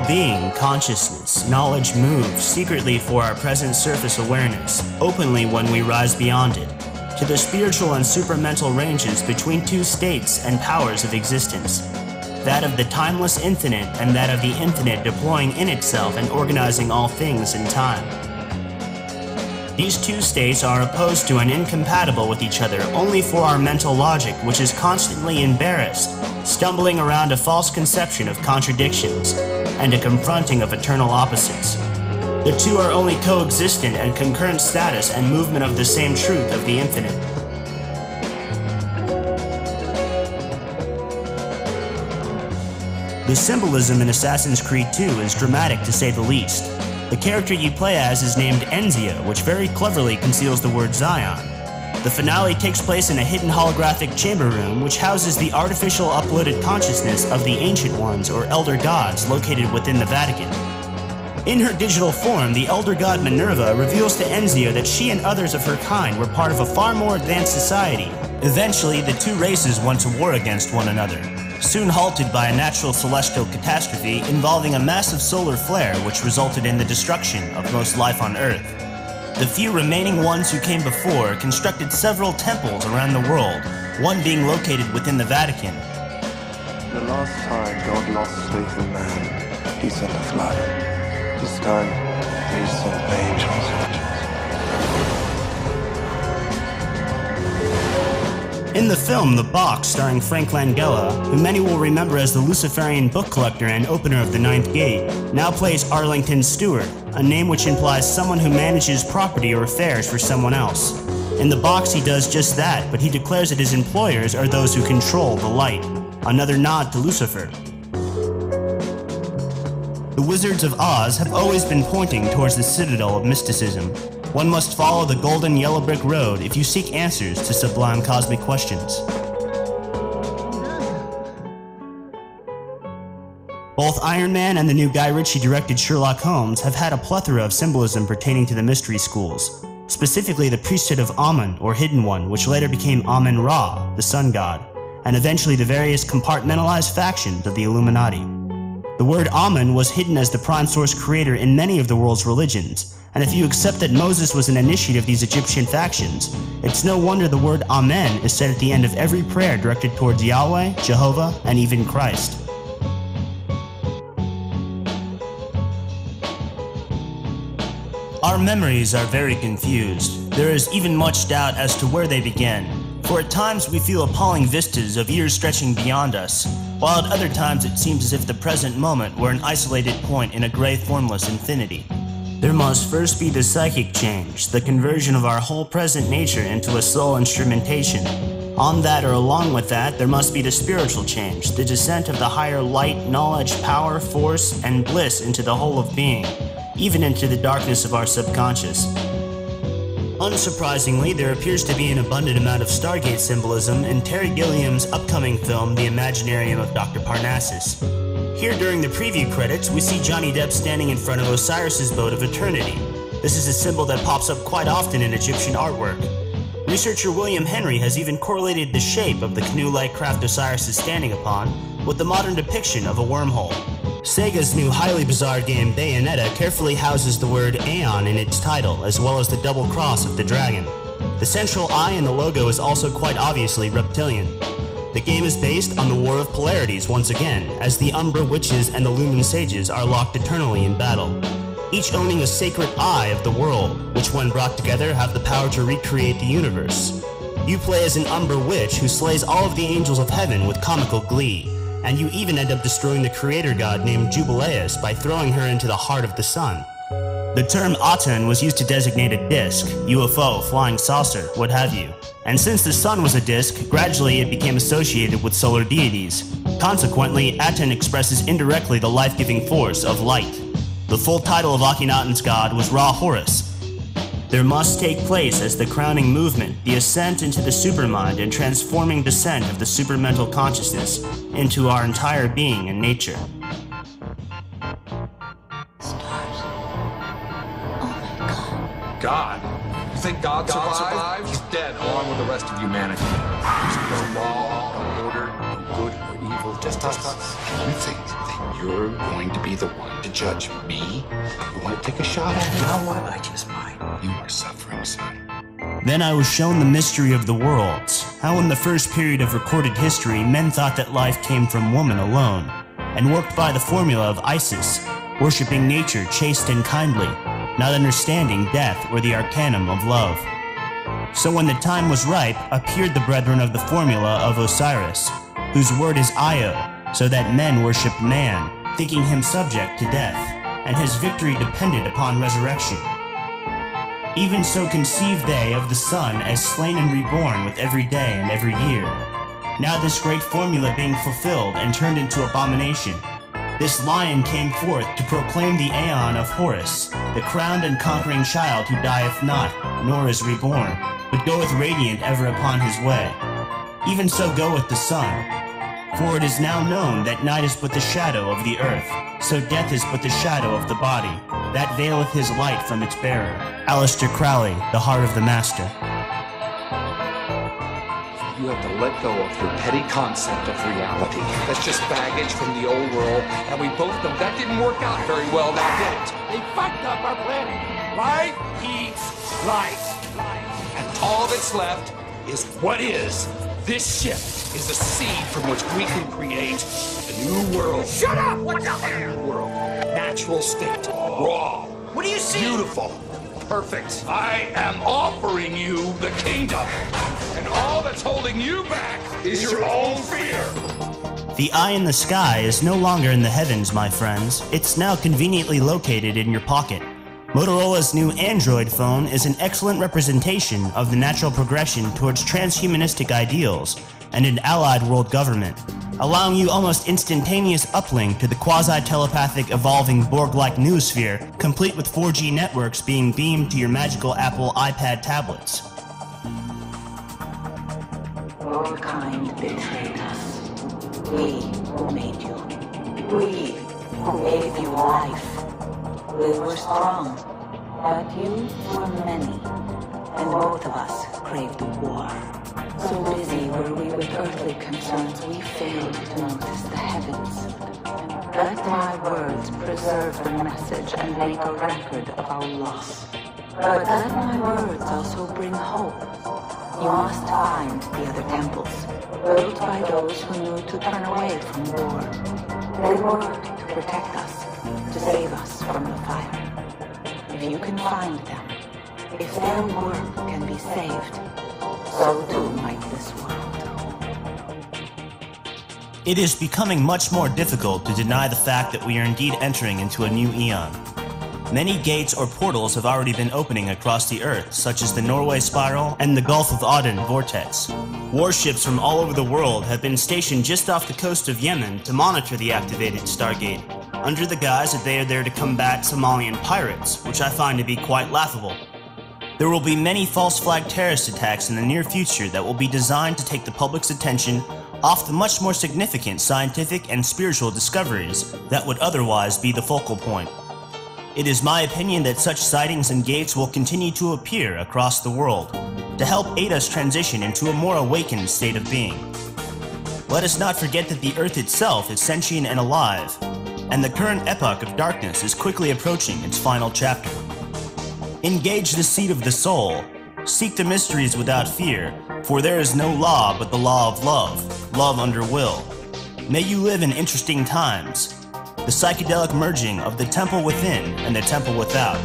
primal being, consciousness, knowledge moves secretly for our present surface awareness, openly when we rise beyond it, to the spiritual and supramental ranges between two states and powers of existence, that of the timeless infinite and that of the infinite deploying in itself and organizing all things in time. These two states are opposed to and incompatible with each other only for our mental logic, which is constantly embarrassed, stumbling around a false conception of contradictions and a confronting of eternal opposites. The two are only coexistent and concurrent status and movement of the same truth of the infinite. The symbolism in Assassin's Creed 2 is dramatic to say the least. The character you play as is named Enzia, which very cleverly conceals the word Zion. The finale takes place in a hidden holographic chamber room which houses the artificial uploaded consciousness of the Ancient Ones or Elder Gods located within the Vatican. In her digital form, the Elder God Minerva reveals to Enzia that she and others of her kind were part of a far more advanced society. Eventually, the two races went to war against one another, soon halted by a natural celestial catastrophe involving a massive solar flare which resulted in the destruction of most life on Earth. The few remaining ones who came before constructed several temples around the world, one being located within the Vatican. The last time God lost faith in man, he sent a flood. This time, he sent angels. In the film The Box, starring Frank Langella, who many will remember as the Luciferian book collector and opener of the Ninth Gate, now plays Arlington Stewart, a name which implies someone who manages property or affairs for someone else. In The Box he does just that, but he declares that his employers are those who control the light, another nod to Lucifer. The Wizards of Oz have always been pointing towards the citadel of mysticism. One must follow the golden yellow brick road if you seek answers to sublime cosmic questions. Both Iron Man and the new Guy Ritchie-directed Sherlock Holmes have had a plethora of symbolism pertaining to the mystery schools, specifically the priesthood of Amun, or Hidden One, which later became Amun-Ra, the sun god, and eventually the various compartmentalized factions of the Illuminati. The word Amun was hidden as the prime source creator in many of the world's religions, and if you accept that Moses was an initiate of these Egyptian factions, it's no wonder the word Amen is said at the end of every prayer directed towards Yahweh, Jehovah, and even Christ. Our memories are very confused. There is even much doubt as to where they began, for at times we feel appalling vistas of years stretching beyond us, while at other times it seems as if the present moment were an isolated point in a gray formless infinity. There must first be the psychic change, the conversion of our whole present nature into a soul instrumentation. On that or along with that, there must be the spiritual change, the descent of the higher light, knowledge, power, force, and bliss into the whole of being, even into the darkness of our subconscious. Unsurprisingly, there appears to be an abundant amount of Stargate symbolism in Terry Gilliam's upcoming film, The Imaginarium of Dr. Parnassus. Here during the preview credits, we see Johnny Depp standing in front of Osiris's boat of eternity. This is a symbol that pops up quite often in Egyptian artwork. Researcher William Henry has even correlated the shape of the canoe-like craft Osiris is standing upon with the modern depiction of a wormhole. Sega's new highly bizarre game Bayonetta carefully houses the word Aeon in its title, as well as the double cross of the dragon. The central eye in the logo is also quite obviously reptilian. The game is based on the War of Polarities once again, as the Umbra Witches and the Lumen Sages are locked eternally in battle, each owning a sacred eye of the world, which when brought together have the power to recreate the universe. You play as an Umbra Witch who slays all of the angels of heaven with comical glee, and you even end up destroying the creator god named Jubileus by throwing her into the heart of the sun. The term Aten was used to designate a disk, UFO, flying saucer, what have you. And since the sun was a disk, gradually it became associated with solar deities. Consequently, Aten expresses indirectly the life-giving force of light. The full title of Akhenaten's god was Ra Horus. There must take place as the crowning movement, the ascent into the supermind and transforming descent of the supermental consciousness into our entire being and nature. Stars. Oh my God. God? You think God survived? He's dead along with the rest of humanity. There's no law, no order, no good or evil. just us. You think that you're going to be the one to judge me? You want to take a shot at it? Now what I just might. You are suffering, son. Then I was shown the mystery of the worlds, how in the first period of recorded history men thought that life came from woman alone, and worked by the formula of Isis, worshipping nature chaste and kindly, not understanding death or the arcanum of love. So when the time was ripe, appeared the brethren of the formula of Osiris, whose word is Io, so that men worshipped man, thinking him subject to death, and his victory depended upon resurrection. Even so conceived they of the Son as slain and reborn with every day and every year. Now this great formula being fulfilled and turned into abomination, this lion came forth to proclaim the aeon of Horus, the crowned and conquering child who dieth not, nor is reborn, but goeth radiant ever upon his way. Even so goeth the sun. For it is now known that night is but the shadow of the earth, so death is but the shadow of the body, that veileth his light from its bearer. Aleister Crowley, The Heart of the Master. You have to let go of your petty concept of reality. That's just baggage from the old world, and we both know that didn't work out very well, now did it? They fucked up our planet. Life eats life. And all that's left is what is. This ship is a seed from which we can create a new world. Shut up! What the hell? World. Natural state. Raw. What do you see? Beautiful. Perfect. I am offering you the kingdom. And all that's holding you back is your own fear. The eye in the sky is no longer in the heavens, my friends. It's now conveniently located in your pocket. Motorola's new Android phone is an excellent representation of the natural progression towards transhumanistic ideals and an allied world government, allowing you almost instantaneous uplink to the quasi-telepathic evolving Borg-like noosphere, complete with 4G networks being beamed to your magical Apple iPad tablets. Your kind betrayed us. We who made you. We who gave you life. We were strong, but you were many, and both of us craved war. So busy were we with earthly concerns, we failed to notice the heavens. Let my words preserve the message and make a record of our loss. But let my words also bring hope. You must find the other temples, built by those who knew to turn away from war. They worked to protect us, to save us from the fire. If you can find them, if their work can be saved, so too might this world. It is becoming much more difficult to deny the fact that we are indeed entering into a new eon. Many gates or portals have already been opening across the Earth, such as the Norway Spiral and the Gulf of Aden Vortex. Warships from all over the world have been stationed just off the coast of Yemen to monitor the activated Stargate, under the guise that they are there to combat Somalian pirates, which I find to be quite laughable. There will be many false flag terrorist attacks in the near future that will be designed to take the public's attention off the much more significant scientific and spiritual discoveries that would otherwise be the focal point. It is my opinion that such sightings and gates will continue to appear across the world to help aid us transition into a more awakened state of being. Let us not forget that the Earth itself is sentient and alive, and the current epoch of darkness is quickly approaching its final chapter. Engage the seed of the soul, seek the mysteries without fear, for there is no law but the law of love, love under will. May you live in interesting times, the psychedelic merging of the temple within and the temple without.